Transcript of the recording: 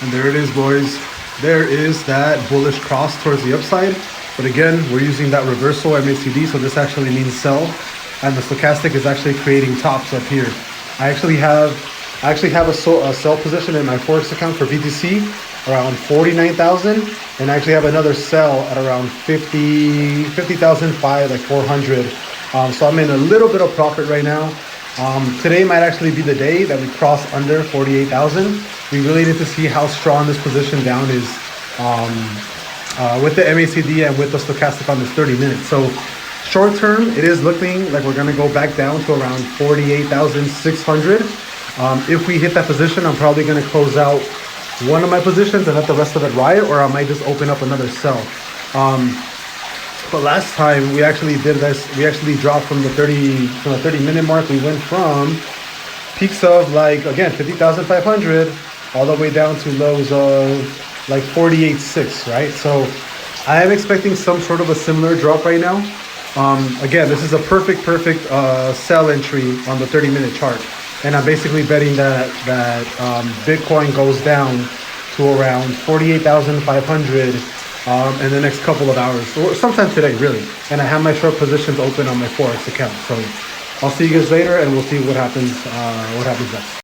And there it is, boys. There is that bullish cross towards the upside. But again, we're using that reversal MACD, so this actually means sell. And the stochastic is actually creating tops up here. I actually have a sell position in my Forex account for BTC around 49,000, and I actually have another sell at around 50,005, like 400. So I'm in a little bit of profit right now. Today might actually be the day that we cross under 48,000. We really need to see how strong this position down is with the MACD and with the stochastic on this 30 minutes. So short term, it is looking like we're gonna go back down to around 48,600. If we hit that position, I'm probably gonna close out one of my positions and let the rest of it ride, or I might just open up another sell. But last time we actually did this, we actually dropped from the 30 minute mark. We went from peaks of like, again, 50,500 all the way down to lows of like 48.6, right? So I am expecting some sort of a similar drop right now. Again, this is a perfect sell entry on the 30 minute chart. And I'm basically betting that Bitcoin goes down to around 48,500 in the next couple of hours, or sometime today, really. And I have my short positions open on my Forex account. So I'll see you guys later, and we'll see what happens next.